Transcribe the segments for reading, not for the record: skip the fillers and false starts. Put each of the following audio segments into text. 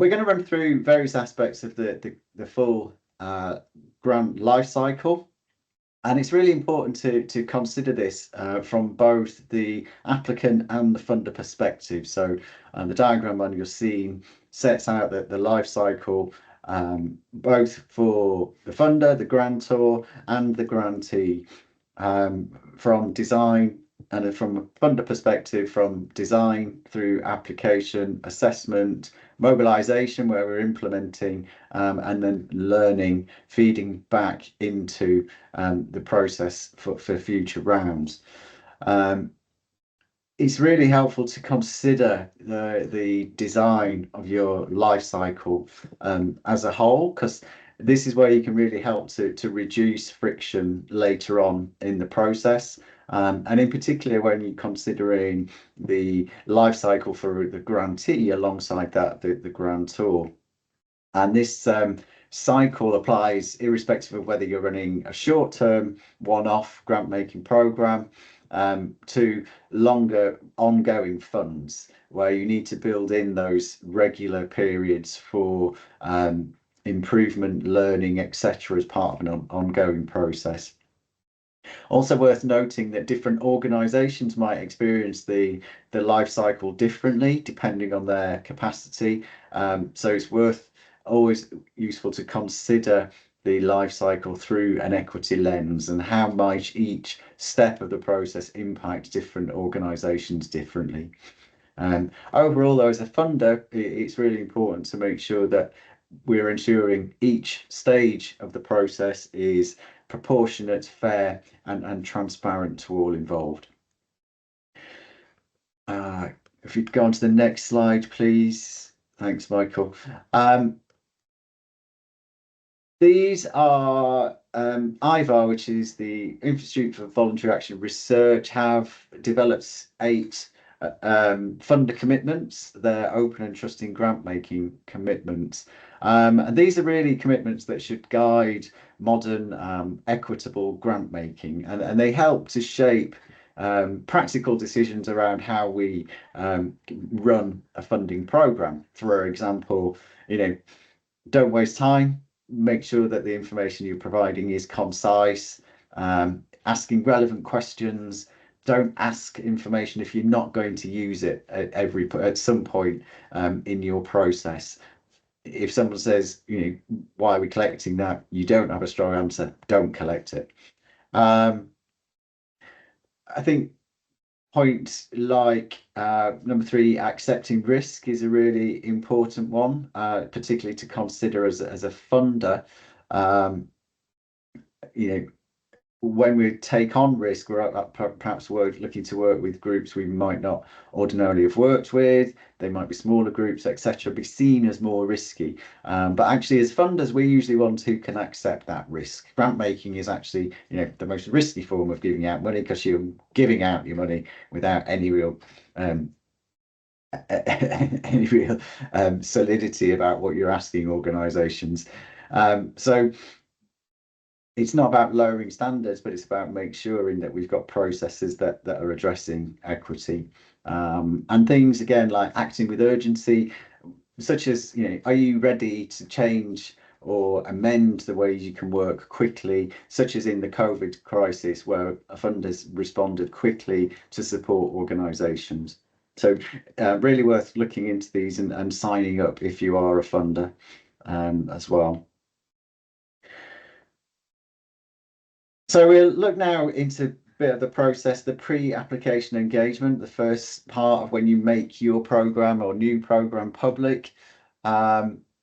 we're going to run through various aspects of the full grant life cycle. And it's really important to consider this from both the applicant and the funder perspective. So the diagram on your scene sets out the life cycle, both for the funder, the grantor, and the grantee, from design, and from a funder perspective, from design through application, assessment, mobilization, where we're implementing, and then learning, feeding back into the process for future rounds. It's really helpful to consider the design of your life cycle as a whole, because this is where you can really help to reduce friction later on in the process. And in particular, when you're considering the life cycle for the grantee alongside that, the grantor. And this cycle applies irrespective of whether you're running a short-term one-off grant making program to longer ongoing funds, where you need to build in those regular periods for improvement, learning, etc., as part of an ongoing process. Also worth noting that different organisations might experience the life cycle differently depending on their capacity. So it's always useful to consider the life cycle through an equity lens, and how might each step of the process impact different organisations differently. Overall, though, as a funder, it's really important to make sure that we're ensuring each stage of the process is proportionate, fair, and transparent to all involved. If you'd go on to the next slide, please. Thanks, Michael. These are IVAR, which is the Institute for Voluntary Action Research, have developed 8 funder commitments. They're open and trusting grant making commitments. And these are really commitments that should guide modern equitable grant making, and they help to shape practical decisions around how we run a funding program. For example, don't waste time. Make sure that the information you're providing is concise, asking relevant questions. Don't ask information if you're not going to use it at some point in your process. If someone says, why are we collecting that? You don't have a strong answer, don't collect it. I think point like number 3, accepting risk, is a really important one, particularly to consider as a funder. When we take on risk, we're perhaps looking to work with groups we might not ordinarily have worked with. They might be smaller groups, etc., be seen as more risky. But actually, as funders, we usually want who can accept that risk. Grant making is actually, the most risky form of giving out money, because you're giving out your money without any real solidity about what you're asking organisations. So it's not about lowering standards, but it's about making sure that we've got processes that are addressing equity, and things, again, like acting with urgency, such as, are you ready to change or amend the ways you can work quickly, such as in the COVID crisis, where funders responded quickly to support organisations. So really worth looking into these and signing up if you are a funder as well. So we'll look now into a bit of the process, the pre-application engagement, the first part of when you make your program or new program public.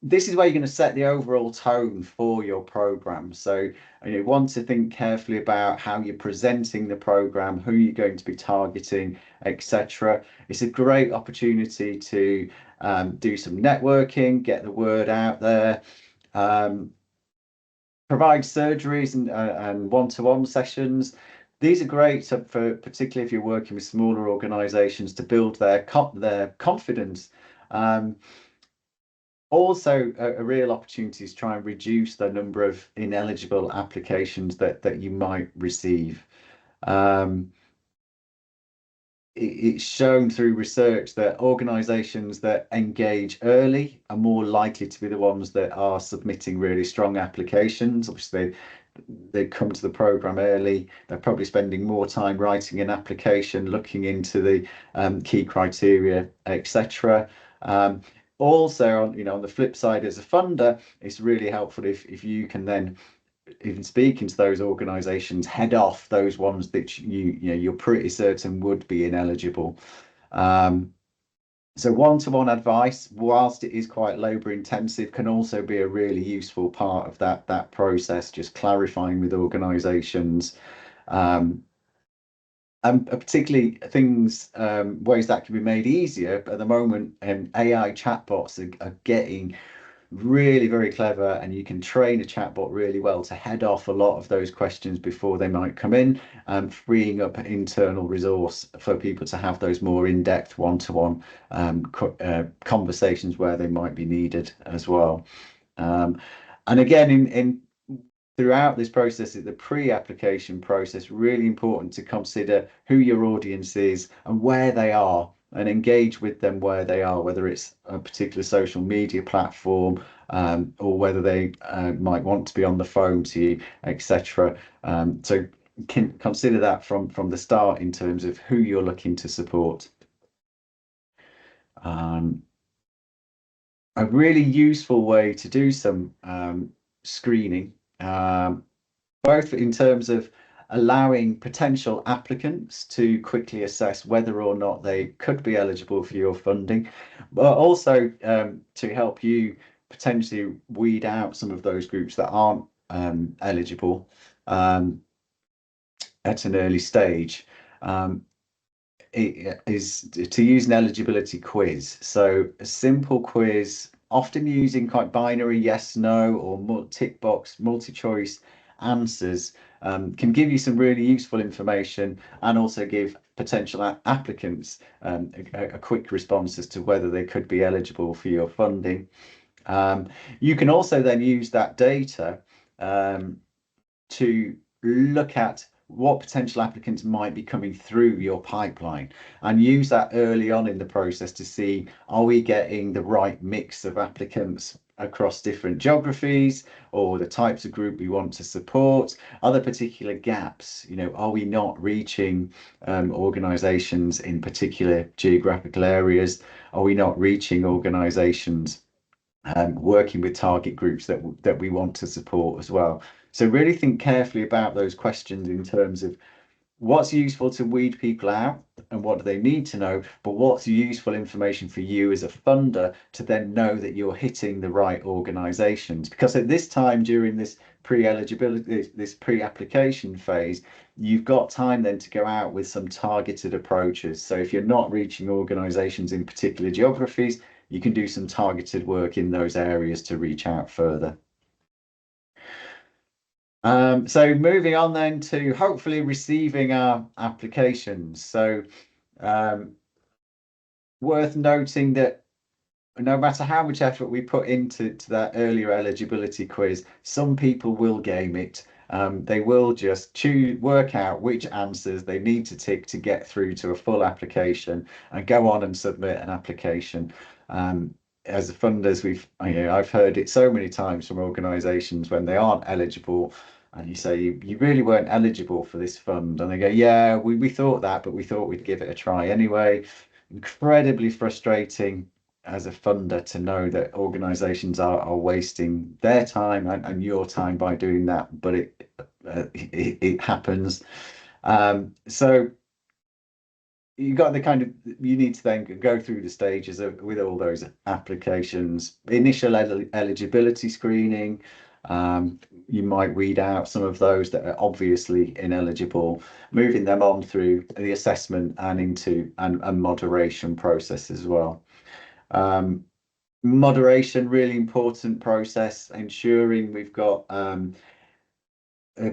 This is where you're going to set the overall tone for your program. So you want to think carefully about how you're presenting the program, who you're going to be targeting, etc. It's a great opportunity to do some networking, get the word out there. Provide surgeries and one-to-one sessions. These are great for particularly if you're working with smaller organisations, to build their confidence. Also, a real opportunity is try and reduce the number of ineligible applications that you might receive. it's shown through research that organisations that engage early are more likely to be the ones that are submitting really strong applications. Obviously, they come to the programme early. They're probably spending more time writing an application, looking into the key criteria, etc. Also, on the flip side, as a funder, it's really helpful if you can then, even speaking to those organisations, head off those ones that you're pretty certain would be ineligible. So one-to-one advice, whilst it is quite labour intensive, can also be a really useful part of that process, just clarifying with organisations. And particularly things, ways that can be made easier. At the moment, AI chatbots are getting really very clever, and you can train a chatbot really well to head off a lot of those questions before they might come in, freeing up internal resource for people to have those more in-depth one-to-one conversations where they might be needed as well. And again, in throughout this process, the pre-application process, really important to consider who your audience is and where they are, and engage with them where they are, whether it's a particular social media platform, or whether they might want to be on the phone to you, etc. So can consider that from the start in terms of who you're looking to support. A really useful way to do some screening, both in terms of allowing potential applicants to quickly assess whether or not they could be eligible for your funding, but also to help you potentially weed out some of those groups that aren't eligible at an early stage. It is to use an eligibility quiz. So a simple quiz, often using quite binary yes, no, or tick box, multi-choice answers, can give you some really useful information, and also give potential applicants a quick response as to whether they could be eligible for your funding. You can also then use that data to look at what potential applicants might be coming through your pipeline, and use that early on in the process to see, are we getting the right mix of applicants across different geographies, or the types of group we want to support? Are there particular gaps? Are we not reaching organisations in particular geographical areas? Are we not reaching organisations working with target groups that we want to support as well? So really think carefully about those questions in terms of what's useful to weed people out and what do they need to know, but what's useful information for you as a funder to then know that you're hitting the right organisations. Because at this time, during this pre-eligibility, this pre-application phase, you've got time then to go out with some targeted approaches. So if you're not reaching organisations in particular geographies, you can do some targeted work in those areas to reach out further. So moving on then to hopefully receiving our applications. So worth noting that no matter how much effort we put into that earlier eligibility quiz, some people will game it. They will just work out which answers they need to tick to get through to a full application and go on and submit an application. As funders, I've heard it so many times from organisations when they aren't eligible, and you say you really weren't eligible for this fund, and they go, yeah, we thought that, but we thought we'd give it a try anyway. Incredibly frustrating as a funder to know that organisations are wasting their time and your time by doing that, but it happens. So you got you need to then go through the stages with all those applications. Initial eligibility screening. You might weed out some of those that are obviously ineligible, moving them on through the assessment and into a moderation process as well. Moderation, really important process, ensuring we've got a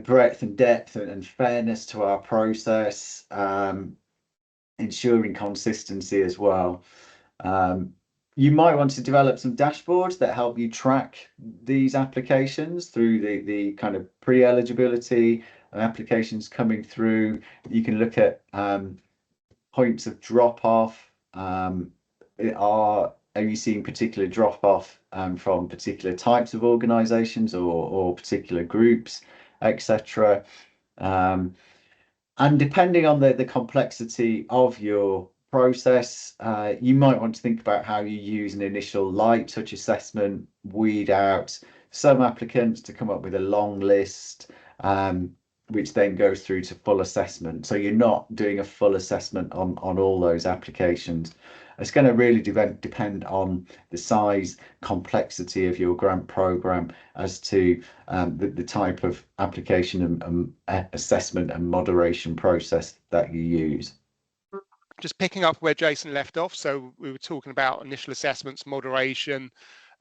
breadth and depth and fairness to our process, ensuring consistency as well. You might want to develop some dashboards that help you track these applications through the kind of pre-eligibility applications coming through. You can look at points of drop off? Are you seeing particular drop off from particular types of organizations or particular groups, etc.? And depending on the complexity of your process, you might want to think about how you use an initial light touch assessment, weed out some applicants to come up with a long list, which then goes through to full assessment. So you're not doing a full assessment on all those applications. It's going to really depend on the size, complexity of your grant program as to the type of application and assessment and moderation process that you use. Just picking up where Jason left off, so we were talking about initial assessments, moderation.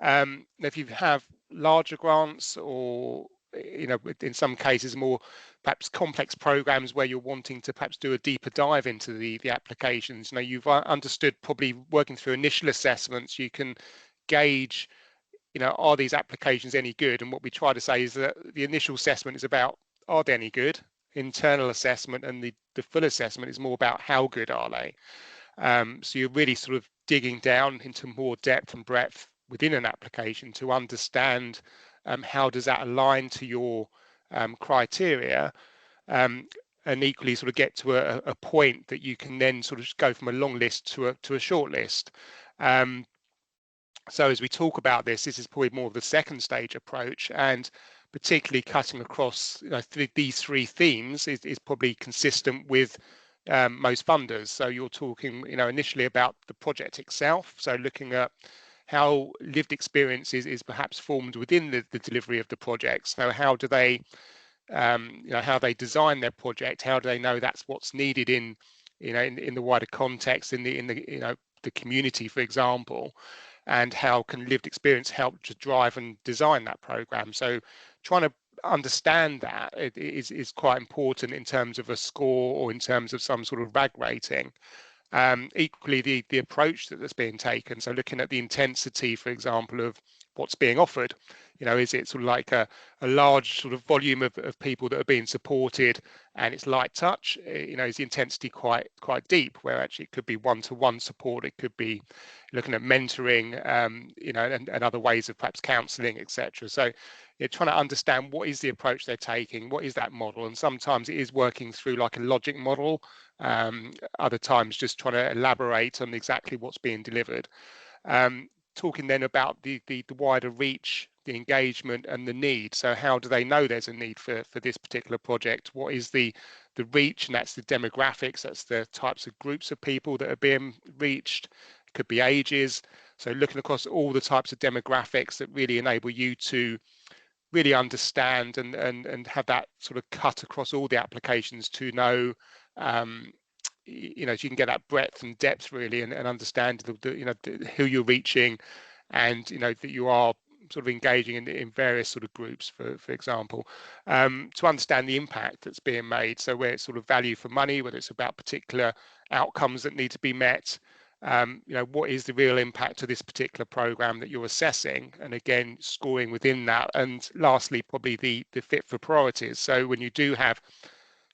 If you have larger grants or in some cases more perhaps complex programs where you're wanting to perhaps do a deeper dive into the applications, you've understood probably working through initial assessments, you can gauge, are these applications any good? And what we try to say is that the initial assessment is about, are they any good? Internal assessment and the full assessment is more about how good are they? So you're really sort of digging down into more depth and breadth within an application to understand how does that align to your criteria, and equally sort of get to a point that you can then sort of go from a long list to a short list. So as we talk about this is probably more of the second stage approach, and particularly cutting across these three themes is probably consistent with most funders. So you're talking initially about the project itself, so looking at how lived experience is perhaps formed within the delivery of the project. So how do they how they design their project, how do they know that's what's needed in the wider context, in the community, for example, and how can lived experience help to drive and design that program. So trying to understand that is quite important in terms of a score or in terms of some sort of RAG rating. Equally, the approach that's being taken, so looking at the intensity, for example, of what's being offered, is it sort of like a large sort of volume of people that are being supported and it's light touch, is the intensity quite deep, where actually it could be one-to-one support, it could be looking at mentoring, and other ways of perhaps counselling, etc. So you're trying to understand what is the approach they're taking, what is that model, and sometimes it is working through like a logic model, other times just trying to elaborate on exactly what's being delivered. Talking then about the wider reach, the engagement and the need. So how do they know there's a need for this particular project? What is the reach? And that's the demographics, that's the types of groups of people that are being reached. It could be ages. So looking across all the types of demographics that really enable you to really understand and have that sort of cut across all the applications to know, so you can get that breadth and depth really, and understand who you're reaching, and that you are sort of engaging in various sort of groups, for example, to understand the impact that's being made. So where it's sort of value for money, whether it's about particular outcomes that need to be met, what is the real impact of this particular program that you're assessing, and again scoring within that. And lastly, probably the fit for priorities. So when you do have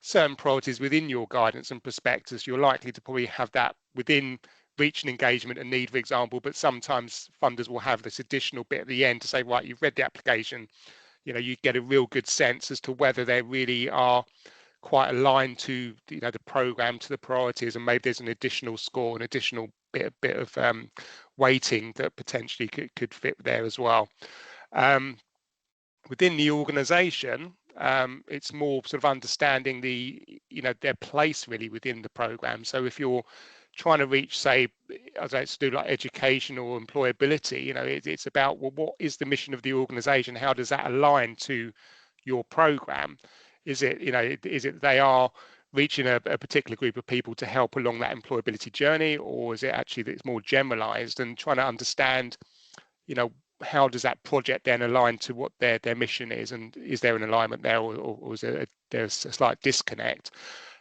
certain priorities within your guidance and prospectus, you're likely to probably have that within reach and engagement and need, for example, but sometimes funders will have this additional bit at the end to say, right, you've read the application, you get a real good sense as to whether they really are quite aligned to the program, to the priorities, and maybe there's an additional score, an additional bit of weighting that potentially could fit there as well. Within the organization, it's more sort of understanding their place really within the program. So if you're trying to reach, say, as I do like education or employability, it's about, well, what is the mission of the organization? How does that align to your program? Is it they are reaching a particular group of people to help along that employability journey, or is it actually that it's more generalized, and trying to understand, how does that project then align to what their mission is, and is there an alignment there, or is there's a slight disconnect?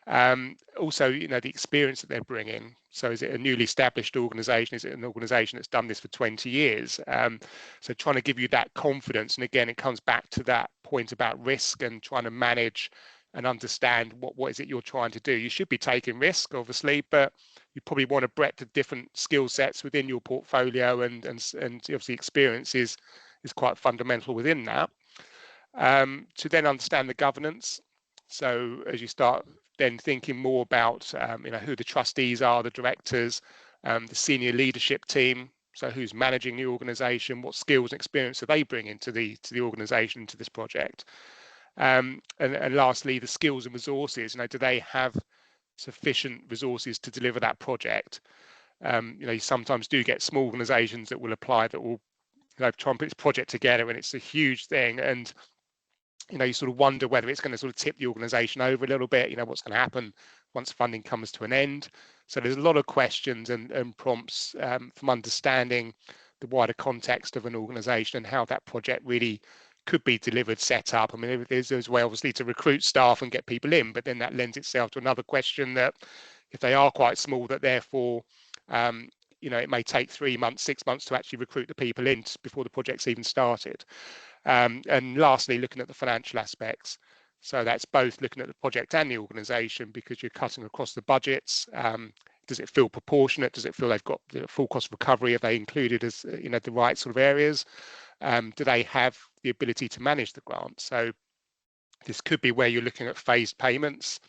Also, the experience that they're bringing. So is it a newly established organization? Is it an organization that's done this for 20 years? So trying to give you that confidence. And again, it comes back to that point about risk and trying to manage and understand what is it you're trying to do. You should be taking risk, obviously, but you probably want a breadth of different skill sets within your portfolio, and obviously experience is quite fundamental within that. To then understand the governance. So as you start then thinking more about who the trustees are, the directors, the senior leadership team. So who's managing the organisation? What skills and experience are they bringing to the organisation, to this project? And lastly, the skills and resources. Do they have sufficient resources to deliver that project? You sometimes do get small organisations that will apply, that will try and put this project together, and it's a huge thing, and you sort of wonder whether it's going to sort of tip the organisation over a little bit. What's going to happen once funding comes to an end. So there's a lot of questions and prompts from understanding the wider context of an organisation and how that project really could be delivered, set up. I mean, there's a way obviously to recruit staff and get people in, but then that lends itself to another question, that if they are quite small, that therefore it may take 3 months, 6 months to actually recruit the people in before the project's even started. And lastly, looking at the financial aspects. So that's both looking at the project and the organisation, because you're cutting across the budgets. Does it feel proportionate? Does it feel they've got the full cost recovery? Are they included as the right sort of areas? Do they have the ability to manage the grant? So this could be where you're looking at phased payments.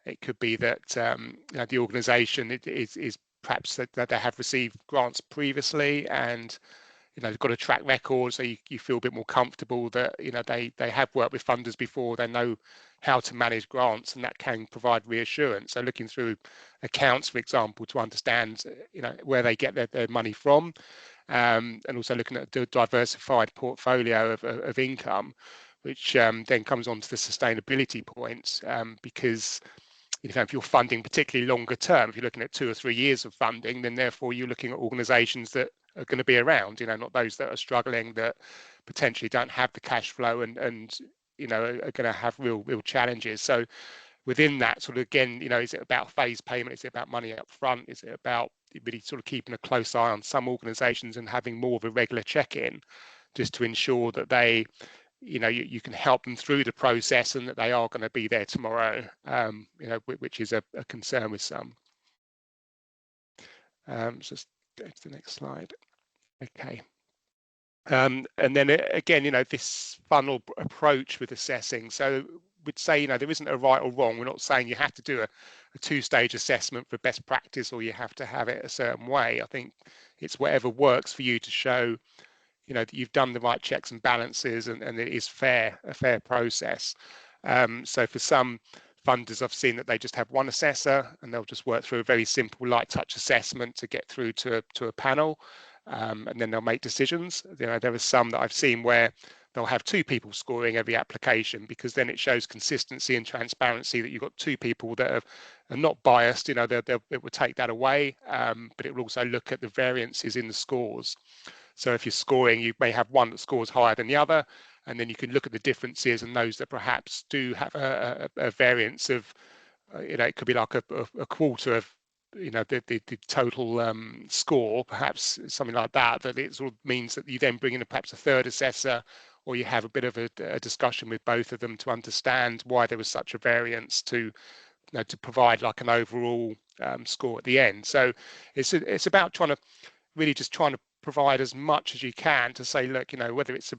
It could be that the organisation is perhaps that they have received grants previously, and they've got a track record, so you feel a bit more comfortable that they have worked with funders before, they know how to manage grants, and that can provide reassurance. So looking through accounts, for example, to understand where they get their money from, and also looking at the diversified portfolio of income, which then comes on to the sustainability points, because if you're funding particularly longer term, if you're looking at 2 or 3 years of funding, then therefore you're looking at organisations that are going to be around, not those that are struggling, that potentially don't have the cash flow and are going to have real challenges. So within that sort of, again, is it about phased payment? Is it about money up front? Is it about really sort of keeping a close eye on some organisations and having more of a regular check-in, just to ensure that they you can help them through the process and that they are going to be there tomorrow, which is a concern with some. Just go to the next slide. Okay. And then again, this funnel approach with assessing. So we'd say, there isn't a right or wrong. We're not saying you have to do a 2-stage assessment for best practice, or you have to have it a certain way. I think it's whatever works for you to show that you've done the right checks and balances, and it is a fair process. So for some funders, I've seen that they just have one assessor, and they'll just work through a very simple light touch assessment to get through to a panel, and then they'll make decisions. There are some that I've seen where they'll have 2 people scoring every application, because then it shows consistency and transparency, that you've got 2 people that are not biased. It will take that away, but it will also look at the variances in the scores. So if you're scoring, you may have one that scores higher than the other, and then you can look at the differences, and those that perhaps do have a variance of, it could be like a quarter of, the total score, perhaps something like that, that it sort of means that you then bring in perhaps a third assessor, or you have a bit of a discussion with both of them to understand why there was such a variance, to provide like an overall score at the end. So it's about trying to provide as much as you can to say, look, whether it's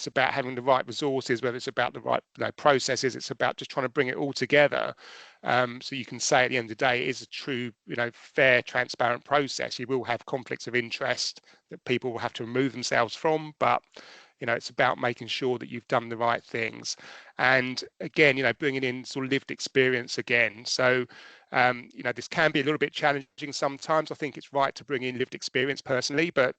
about having the right resources, whether it's about the right processes, it's about just trying to bring it all together, so you can say at the end of the day it is a true, fair, transparent process. You will have conflicts of interest that people will have to remove themselves from, but it's about making sure that you've done the right things. And again, bringing in sort of lived experience again. So this can be a little bit challenging sometimes. I think it's right to bring in lived experience personally, but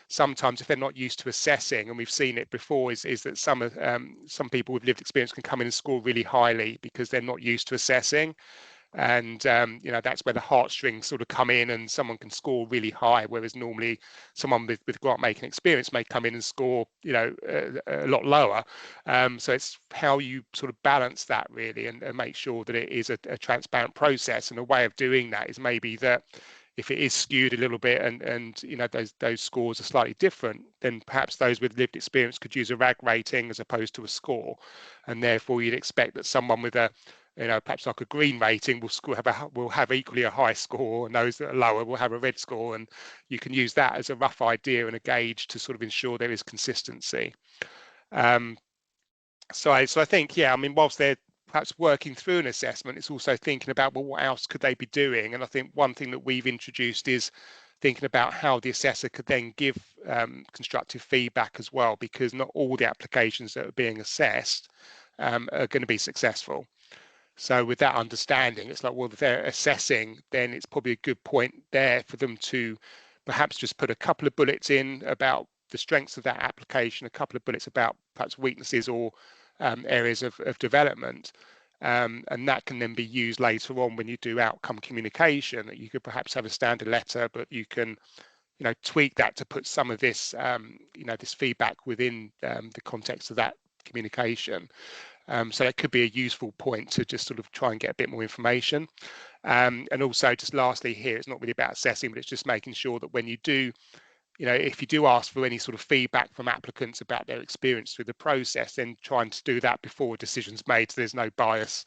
sometimes if they're not used to assessing, and we've seen it before, is that some people with lived experience can come in and score really highly because they're not used to assessing. And that's where the heartstrings sort of come in, and someone can score really high, whereas normally someone with grant making experience may come in and score a lot lower. So it's how you sort of balance that really, and make sure that it is a transparent process. And a way of doing that is maybe that if it is skewed a little bit and those scores are slightly different, then perhaps those with lived experience could use a RAG rating as opposed to a score, and therefore you'd expect that someone with a perhaps like a green rating will have equally a high score, and those that are lower will have a red score, and you can use that as a rough idea and a gauge to sort of ensure there is consistency. So I think, yeah, I mean, whilst they're perhaps working through an assessment, it's also thinking about, well, what else could they be doing? And I think one thing that we've introduced is thinking about how the assessor could then give constructive feedback as well, because not all the applications that are being assessed are going to be successful. So with that understanding, it's like, well, if they're assessing, then it's probably a good point there for them to perhaps just put a couple of bullets in about the strengths of that application, a couple of bullets about perhaps weaknesses or areas of development. And that can then be used later on when you do outcome communication. You could perhaps have a standard letter, but you can tweak that to put some of this this feedback within the context of that communication. So that could be a useful point to just sort of try and get a bit more information. And also, just lastly here, it's not really about assessing, but it's just making sure that when you do, if you do ask for any sort of feedback from applicants about their experience through the process, then trying to do that before a decision's made, so there's no bias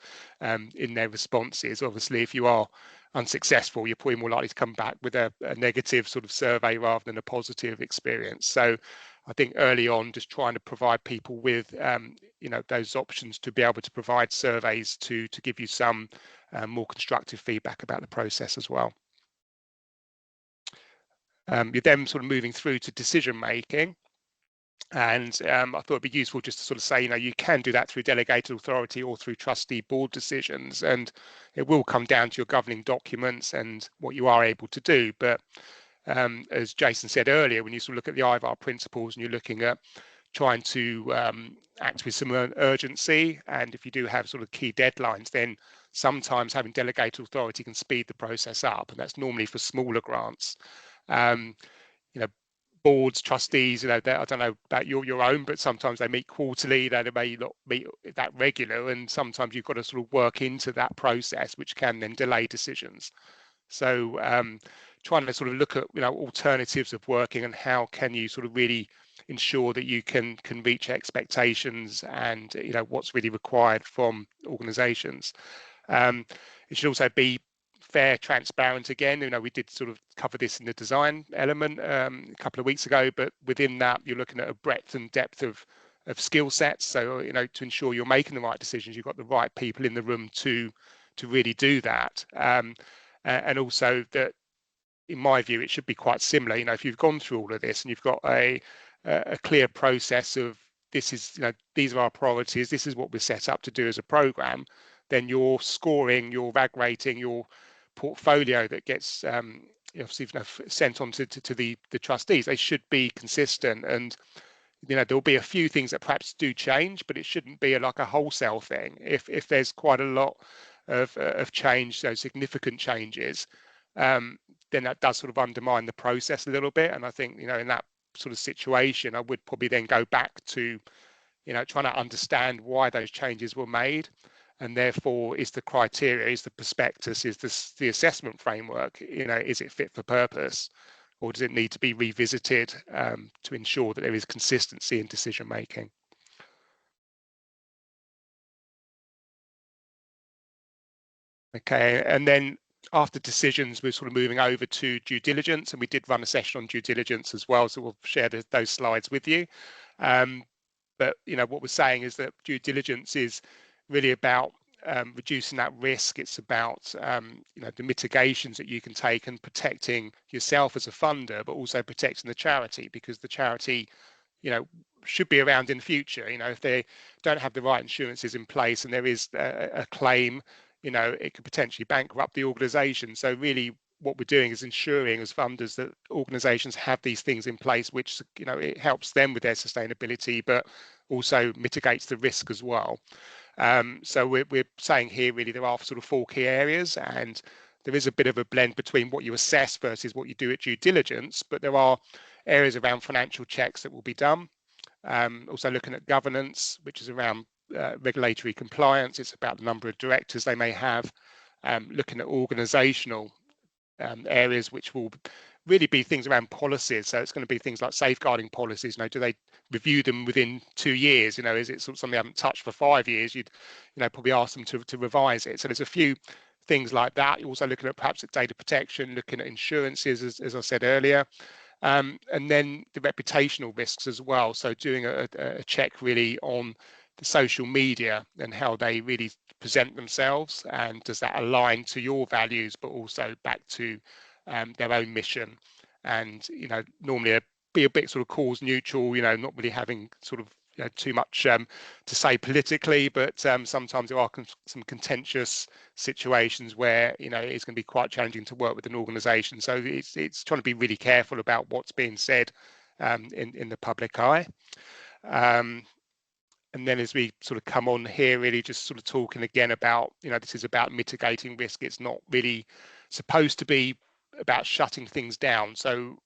in their responses. Obviously, if you are unsuccessful, you're probably more likely to come back with a negative sort of survey rather than a positive experience. So I think early on, just trying to provide people with those options to be able to provide surveys to give you some more constructive feedback about the process as well. You're then sort of moving through to decision making. And I thought it'd be useful just to sort of say, you can do that through delegated authority or through trustee board decisions, and it will come down to your governing documents and what you are able to do. But as Jason said earlier, when you sort of look at the IVAR principles and you're looking at trying to act with some urgency, and if you do have sort of key deadlines, then sometimes having delegated authority can speed the process up, and that's normally for smaller grants. Boards, trustees, I don't know about your own, but sometimes they meet quarterly, they may not meet that regular, and sometimes you've got to sort of work into that process, which can then delay decisions. So trying to sort of look at alternatives of working and how can you sort of really ensure that you can reach expectations and what's really required from organizations. It should also be fair, transparent. Again, we did sort of cover this in the design element a couple of weeks ago, but within that you're looking at a breadth and depth of skill sets. So to ensure you're making the right decisions, you've got the right people in the room to really do that. And also that, in my view, it should be quite similar. If you've gone through all of this and you've got a clear process of this is, these are our priorities, this is what we're set up to do as a program, then your scoring, your RAG rating, your portfolio that gets obviously sent on to the trustees, they should be consistent. And there'll be a few things that perhaps do change, but it shouldn't be like a wholesale thing. If there's quite a lot of change, so significant changes, then that does sort of undermine the process a little bit. And I think in that sort of situation, I would probably then go back to trying to understand why those changes were made, and therefore is the criteria, is the prospectus, is the assessment framework, is it fit for purpose, or does it need to be revisited to ensure that there is consistency in decision making? Okay, and then after decisions, we're sort of moving over to due diligence, and we did run a session on due diligence as well, so we'll share those slides with you. But what we're saying is that due diligence is really about reducing that risk. It's about the mitigations that you can take and protecting yourself as a funder, but also protecting the charity, because the charity should be around in the future. If they don't have the right insurances in place and there is a claim, it could potentially bankrupt the organization. So really what we're doing is ensuring as funders that organizations have these things in place, which it helps them with their sustainability, but also mitigates the risk as well. So we're saying here really there are sort of 4 key areas, and there is a bit of a blend between what you assess versus what you do at due diligence, but there are areas around financial checks that will be done. Also looking at governance, which is around regulatory compliance. It's about the number of directors they may have. Looking at organizational areas which will really be things around policies. So it's going to be things like safeguarding policies. Do they review them within 2 years? Is it something they haven't touched for 5 years? You'd probably ask them to revise it. So there's a few things like that. You're also looking at perhaps at data protection, looking at insurances, as I said earlier. And then the reputational risks as well. So doing a check really on the social media and how they really present themselves, and does that align to your values, but also back to their own mission. And normally be a bit sort of cause neutral, not really having sort of too much to say politically, but sometimes there are some contentious situations where it's going to be quite challenging to work with an organisation. So it's trying to be really careful about what's being said in the public eye. And then as we sort of come on here, really just sort of talking again about, this is about mitigating risk. It's not really supposed to be about shutting things down. So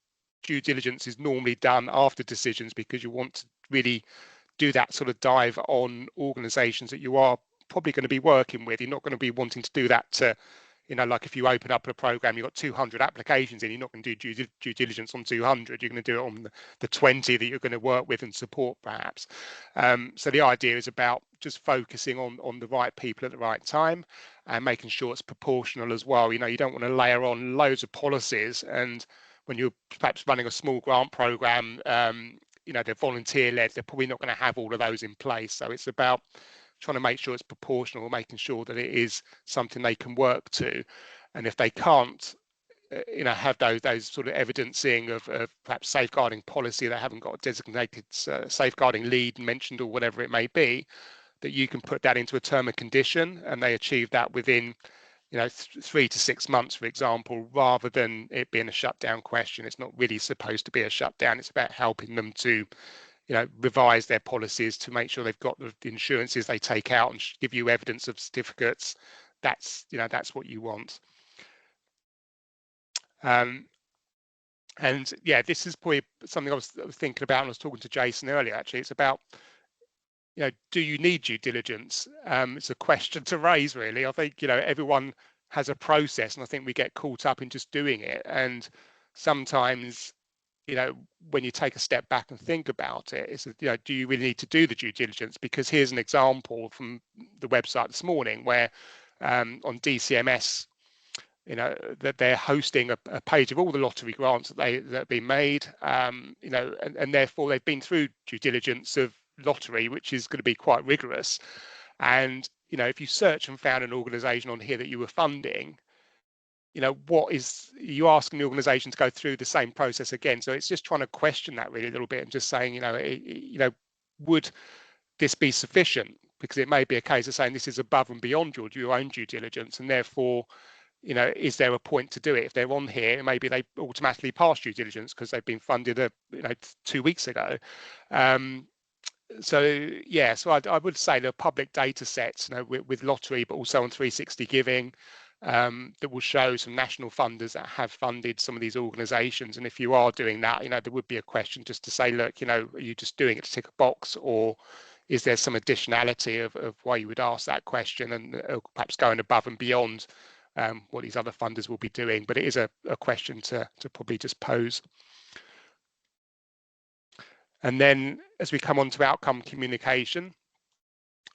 due diligence is normally done after decisions, because you want to really do that sort of dive on organizations that you are probably going to be working with. You're not going to be wanting to do that to, like if you open up a program, you've got 200 applications in, you're not going to do due diligence on 200. You're going to do it on the 20 that you're going to work with and support, perhaps. So the idea is about just focusing on the right people at the right time, and making sure it's proportional as well. You don't want to layer on loads of policies, and when you're perhaps running a small grant program, they're volunteer led, they're probably not going to have all of those in place. So it's about trying to make sure it's proportional, making sure that it is something they can work to. And if they can't, have those sort of evidencing of perhaps safeguarding policy, they haven't got a designated safeguarding lead mentioned or whatever it may be, that you can put that into a term and condition, and they achieve that within 3 to 6 months, for example, rather than it being a shutdown question. It's not really supposed to be a shutdown. It's about helping them to revise their policies to make sure they've got the insurances they take out and give you evidence of certificates. That's what you want. And yeah, this is probably something I was thinking about, and I was talking to Jason earlier. Actually, it's about do you need due diligence? It's a question to raise, really. I think everyone has a process, and I think we get caught up in just doing it. And sometimes when you take a step back and think about it, it's do you really need to do the due diligence? Because here's an example from the website this morning where on DCMS, that they're hosting a page of all the lottery grants that have been made, and therefore they've been through due diligence of lottery, which is going to be quite rigorous. And if you search and found an organization on here that you were funding, what is you asking the organization to go through the same process again? So it's just trying to question that really a little bit, and just saying, would this be sufficient? Because it may be a case of saying this is above and beyond your own due diligence, and therefore, is there a point to do it? If they're on here, maybe they automatically pass due diligence because they've been funded 2 weeks ago. So yeah, so I would say the public data sets, with lottery, but also on 360 giving, that will show some national funders that have funded some of these organizations. And if you are doing that, there would be a question just to say, look, are you just doing it to tick a box, or is there some additionality of why you would ask that question, and perhaps going above and beyond what these other funders will be doing? But it is a question to probably just pose. And then as we come on to outcome communication,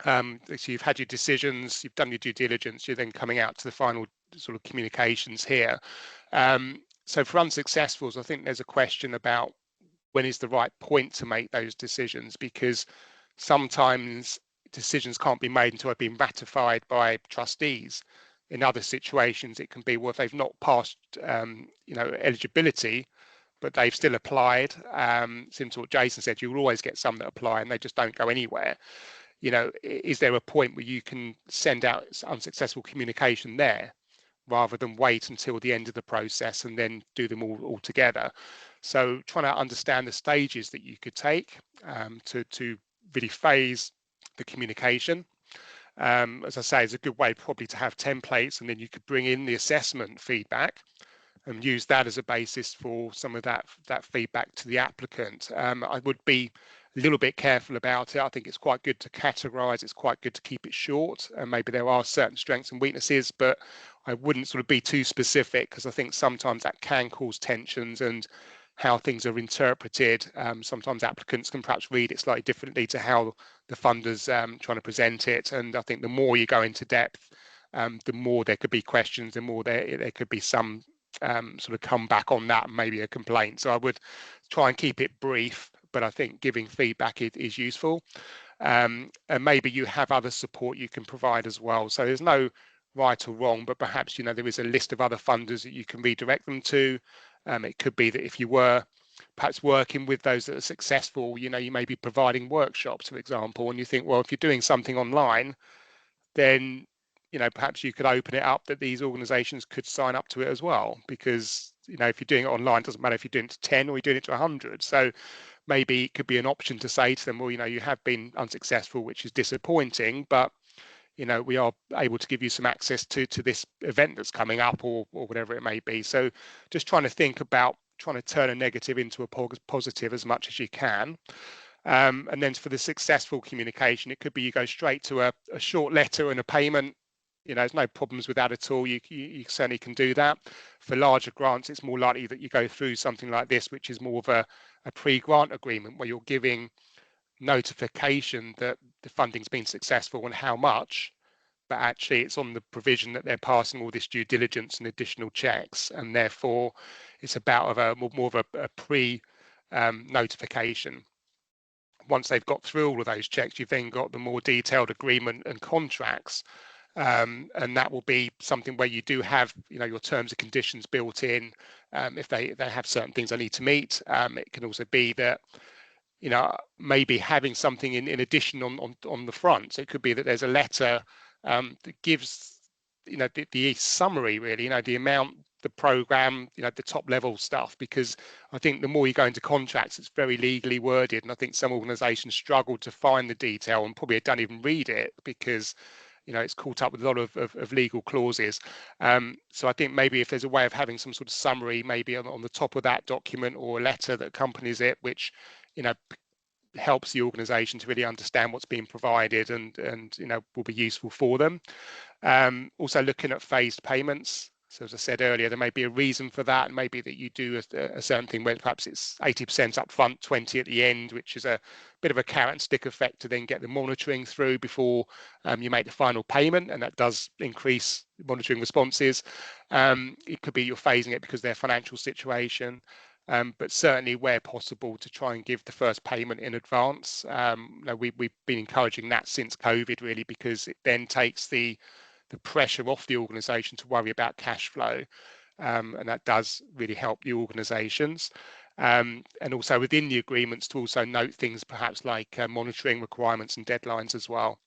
so you've had your decisions, you've done your due diligence, you're then coming out to the final sort of communications here. So for unsuccessfuls, I think there's a question about when is the right point to make those decisions, because sometimes decisions can't be made until they've been ratified by trustees. In other situations, it can be, well, if they've not passed, eligibility, but they've still applied. Similar to what Jason said, you will always get some that apply and they just don't go anywhere. Is there a point where you can send out unsuccessful communication there, rather than wait until the end of the process and then do them all together? So trying to understand the stages that you could take to really phase the communication. As I say, it's a good way probably to have templates, and then you could bring in the assessment feedback and use that as a basis for some of that feedback to the applicant. I would be a little bit careful about it. I think it's quite good to categorize, it's quite good to keep it short, and maybe there are certain strengths and weaknesses, but I wouldn't sort of be too specific, because I think sometimes that can cause tensions and how things are interpreted. Sometimes applicants can perhaps read it slightly differently to how the funders trying to present it. And I think the more you go into depth, the more there could be questions, the more there could be some sort of come back on that, maybe a complaint. So I would try and keep it brief, but I think giving feedback is useful. And maybe you have other support you can provide as well. So there's no right or wrong, but perhaps, there is a list of other funders that you can redirect them to. It could be that if you were perhaps working with those that are successful, you may be providing workshops, for example, and you think, well, if you're doing something online, then perhaps you could open it up that these organizations could sign up to it as well, because if you're doing it online, it doesn't matter if you're doing it to 10 or you're doing it to 100. So maybe it could be an option to say to them, well, you have been unsuccessful, which is disappointing, but we are able to give you some access to this event that's coming up, or whatever it may be. So just trying to think about trying to turn a negative into a positive as much as you can. And then for the successful communication, it could be you go straight to a short letter and a payment. There's no problems with that at all. You certainly can do that. For larger grants, it's more likely that you go through something like this, which is more of a pre-grant agreement, where you're giving notification that the funding's been successful and how much, but actually it's on the provision that they're passing all this due diligence and additional checks, and therefore it's about more of a pre notification. Once they've got through all of those checks, you've then got the more detailed agreement and contracts. And that will be something where you do have, your terms and conditions built in. If they have certain things they need to meet. It can also be that, maybe having something in addition on the front. So it could be that there's a letter that gives, the summary, really, the amount, the program, the top level stuff, because I think the more you go into contracts, it's very legally worded, and I think some organizations struggle to find the detail and probably don't even read it, because it's caught up with a lot of legal clauses. So I think maybe if there's a way of having some sort of summary, maybe on the top of that document, or a letter that accompanies it, which helps the organization to really understand what's being provided, and will be useful for them. Also looking at phased payments. So as I said earlier, there may be a reason for that, and maybe that you do a certain thing where perhaps it's 80% up front, 20 at the end, which is a bit of a carrot and stick effect to then get the monitoring through before you make the final payment, and that does increase monitoring responses. It could be you're phasing it because of their financial situation. But certainly where possible to try and give the first payment in advance. We've been encouraging that since COVID, really, because it then takes the pressure off the organisation to worry about cash flow, and that does really help the organisations. And also within the agreements to also note things perhaps like monitoring requirements and deadlines as well.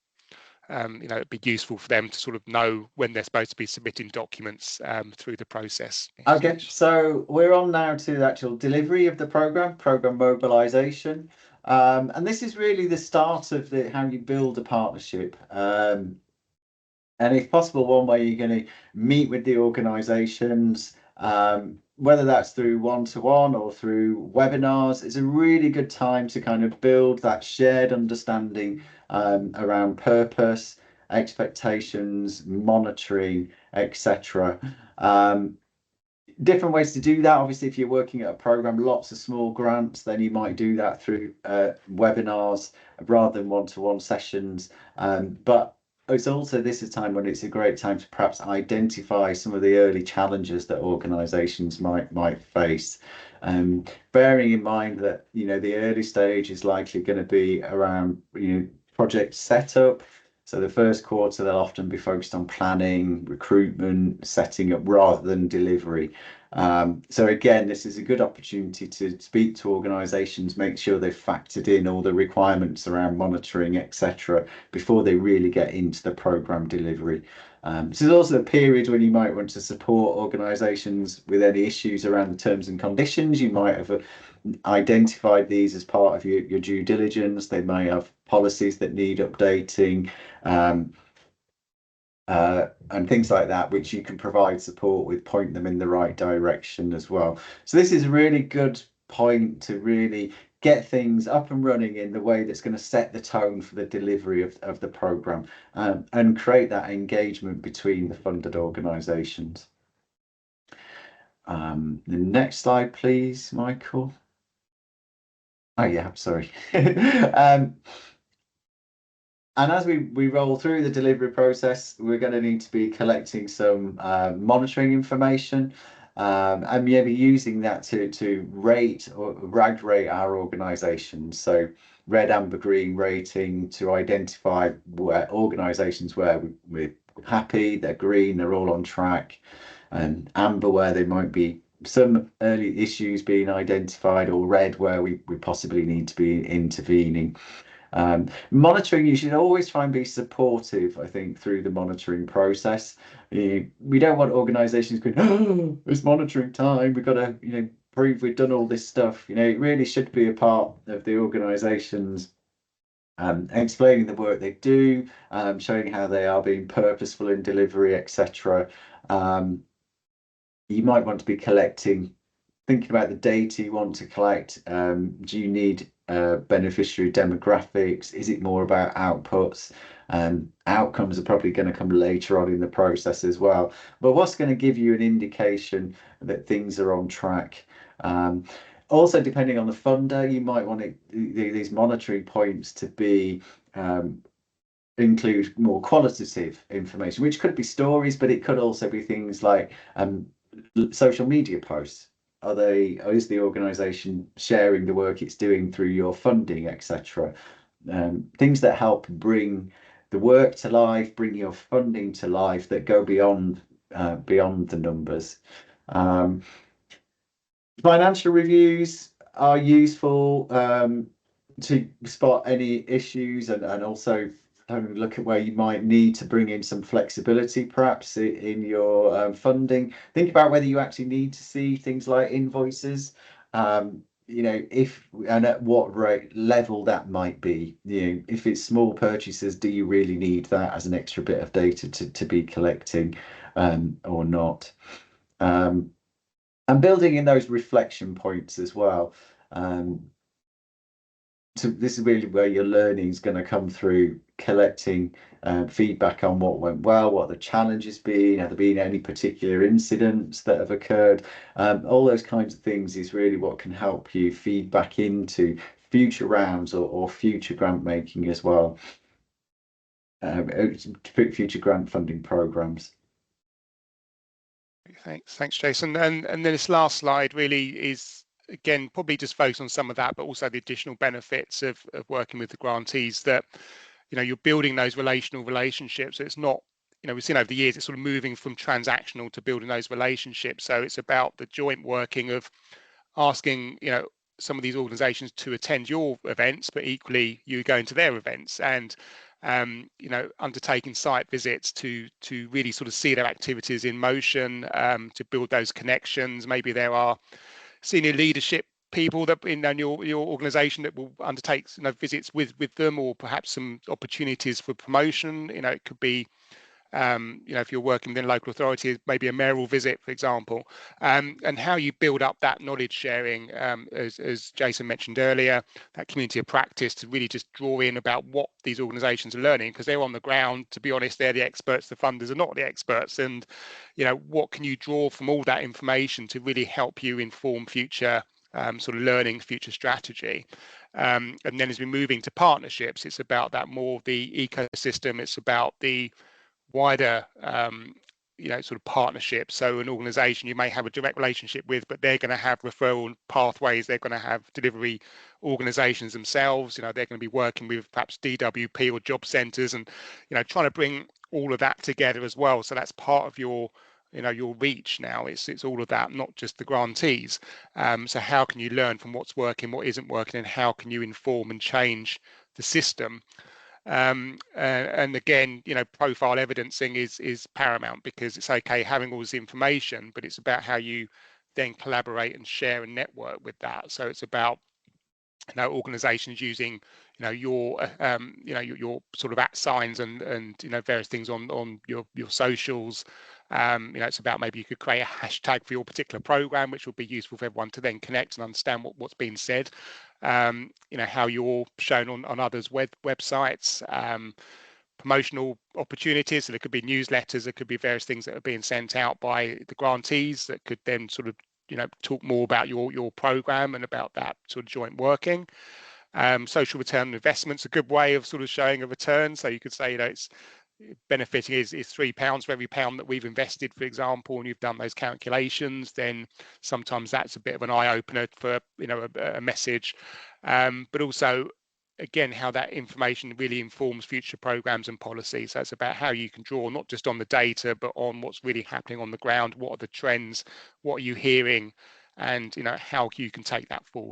It'd be useful for them to sort of know when they're supposed to be submitting documents through the process. Okay, so we're on now to the actual delivery of the program mobilization. And this is really the start of how you build a partnership. And if possible, one way you're going to meet with the organizations, whether that's through one-to-one or through webinars, it's a really good time to kind of build that shared understanding around purpose, expectations, monitoring, etc. Different ways to do that. Obviously, if you're working at a program, lots of small grants, then you might do that through webinars rather than one-to-one sessions. But it's also, this is time when it's a great time to perhaps identify some of the early challenges that organizations might face. Bearing in mind that, the early stage is likely going to be around, project setup. So the first quarter, they'll often be focused on planning, recruitment, setting up rather than delivery. So again, this is a good opportunity to speak to organisations, make sure they've factored in all the requirements around monitoring, etc., before they really get into the programme delivery. This is also a period when you might want to support organisations with any issues around the terms and conditions. You might have identified these as part of your due diligence. They may have policies that need updating, and things like that, which you can provide support with, point them in the right direction as well. So this is a really good point to really get things up and running in the way that's going to set the tone for the delivery of the program, and create that engagement between the funded organisations. The next slide, please, Michael. Oh yeah, sorry. And as we roll through the delivery process, we're going to need to be collecting some monitoring information, and maybe using that to rate or RAG rate our organisation. So red, amber, green rating to identify where organisations where we're happy, they're green, they're all on track, and amber where there might be some early issues being identified, or red where we possibly need to be intervening. Monitoring, you should always try and be supportive, I think, through the monitoring process. We don't want organisations going, oh, it's monitoring time, we've got to, prove we've done all this stuff. It really should be a part of the organisations, explaining the work they do, showing how they are being purposeful in delivery, etc. You might want to be thinking about the data you want to collect. Do you need beneficiary demographics? Is it more about outputs? Outcomes are probably going to come later on in the process as well. But what's going to give you an indication that things are on track? Also, depending on the funder, you might want these monitoring points to be include more qualitative information, which could be stories, but it could also be things like social media posts. Is the organisation sharing the work it's doing through your funding, etc.? Things that help bring the work to life, bring your funding to life, that go beyond the numbers. Financial reviews are useful to spot any issues, and also having a look at where you might need to bring in some flexibility, perhaps in your funding. Think about whether you actually need to see things like invoices, if and at what rate level that might be. If it's small purchases, do you really need that as an extra bit of data to be collecting, or not? And building in those reflection points as well. So this is really where your learning is going to come through, collecting feedback on what went well, what the challenges been, have there been any particular incidents that have occurred. All those kinds of things is really what can help you feed back into future rounds or future grant making as well, future grant funding programs. Thanks, Jason. And then this last slide really is, again, probably just focus on some of that, but also the additional benefits of working with the grantees, that you're building those relational relationships. It's not, we've seen over the years, it's sort of moving from transactional to building those relationships. So it's about the joint working of asking some of these organizations to attend your events, but equally you going to their events, and undertaking site visits to really sort of see their activities in motion, to build those connections. Maybe there are senior leadership people that in your organization that will undertake visits with them, or perhaps some opportunities for promotion. It could be if you're working within local authority, maybe a mayoral visit, for example, and how you build up that knowledge sharing, as Jason mentioned earlier, that community of practice, to really just draw in about what these organisations are learning, because they're on the ground. To be honest, they're the experts. The funders are not the experts, and what can you draw from all that information to really help you inform future sort of learning, future strategy. And then as we move into partnerships, it's about that more of the ecosystem. It's about the wider sort of partnership. So an organization you may have a direct relationship with, but they're going to have referral pathways, they're going to have delivery organizations themselves, they're going to be working with perhaps DWP or job centers, and trying to bring all of that together as well. So that's part of your your reach now. It's all of that, not just the grantees. So how can you learn from what's working, what isn't working, and how can you inform and change the system? And again, profile evidencing is paramount, because it's okay having all this information, but it's about how you then collaborate and share and network with that. So it's about organizations using your your sort of @ signs and various things on your socials, It's about maybe you could create a hashtag for your particular program, which would be useful for everyone to then connect and understand what's being said. How you're shown on others' websites, promotional opportunities. So there could be newsletters, there could be various things that are being sent out by the grantees that could then sort of talk more about your program and about that sort of joint working. Social return on investment's a good way of sort of showing a return. So you could say, it's benefiting is £3 for every pound that we've invested, for example, and you've done those calculations, then sometimes that's a bit of an eye opener for a message. But also, again, how that information really informs future programs and policies. So it's about how you can draw not just on the data, but on what's really happening on the ground. What are the trends? What are you hearing? And how you can take that forward.